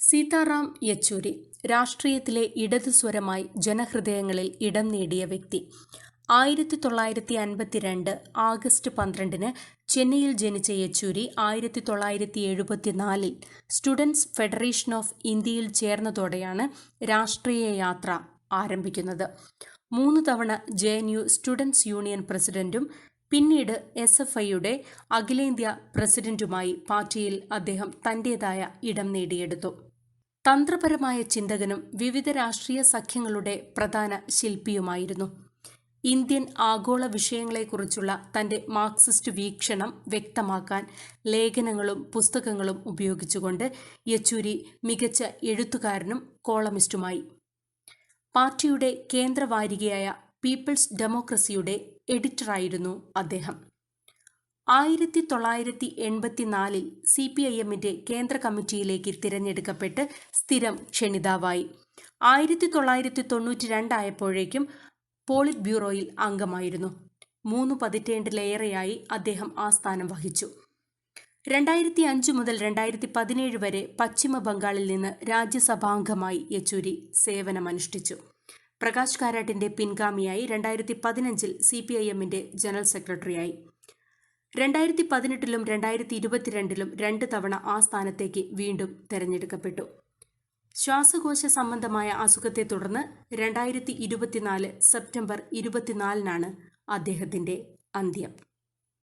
സീതാറാം യെച്ചൂരി രാഷ്ട്രീയത്തിലെ ഇടതുസ്വരമായി ജനഹൃദയങ്ങളിൽ ഇടം നേടിയ വ്യക്തി. 1952 ആഗസ്റ്റ് 12 ചെന്നൈയിൽ ജനിച്ച യെച്ചൂരി 1974 സ്റ്റുഡൻസ് ഫെഡറേഷൻ ഓഫ് ഇന്ത്യയിൽ ചേർന്നതോടെയാണ് രാഷ്ട്രീയ യാത്ര ആരംഭിക്കുന്നത്. 3 തവണ JNU സ്റ്റുഡൻസ് യൂണിയൻ പ്രസിഡന്റും പിന്നീട് SFIയുടെ അഖിലേന്ത്യാ പ്രസിഡന്റുമായി പാർട്ടിയിൽ അദ്ദേഹം തന്റേതായ ഇടം നേടിയെടുത്തു. തന്ത്രപരമായ ചിന്തകനും വിവിധ രാഷ്ട്രീയ സഖ്യങ്ങളുടെ പ്രധാന ശില്പിയുമായിരുന്നു. ഇന്ത്യൻ ആഗോള വിഷയങ്ങളെക്കുറിച്ചുള്ള തന്റെ മാർക്സിസ്റ്റ് വീക്ഷണം വ്യക്തമാക്കാൻ ലേഖനങ്ങളും പുസ്തകങ്ങളും ഉപയോഗിച്ചുകൊണ്ട് യെച്ചൂരി മികച്ച എഴുത്തുകാരനും കോളമിസ്റ്റുമായി. പാർട്ടിയുടെ കേന്ദ്രവാരികയായ പീപ്പിൾസ് ഡെമോക്രസിയുടെ എഡിറ്ററായിരുന്നു അദ്ദേഹം. 1984 CPIMന്റെ കേന്ദ്ര കമ്മിറ്റിയിലേക്ക് തിരഞ്ഞെടുക്കപ്പെട്ട് സ്ഥിരം ക്ഷണിതാവായി. 1992 ആയപ്പോഴേക്കും പോളിറ്റ് ബ്യൂറോയിൽ അംഗമായിരുന്നു. 3 പതിറ്റാണ്ടിലേറെയായി അദ്ദേഹം ആ സ്ഥാനം വഹിച്ചു. 2005 മുതൽ 2017 വരെ പശ്ചിമ ബംഗാളിൽ നിന്ന് രാജ്യസഭാംഗമായി യെച്ചൂരി സേവനമനുഷ്ഠിച്ചു. പ്രകാശ് കാരാട്ടിന്റെ പിൻഗാമിയായി 2015 CPIMന്റെ ജനറൽ സെക്രട്ടറിയായി. 2018 2022 2 തവണ ആ സ്ഥാനത്തേക്ക് വീണ്ടും തെരഞ്ഞെടുക്കപ്പെട്ടു. ശ്വാസകോശ സംബന്ധമായ അസുഖത്തെ തുടർന്ന് 2024 സെപ്റ്റംബർ 24 അദ്ദേഹത്തിന്റെ അന്ത്യം.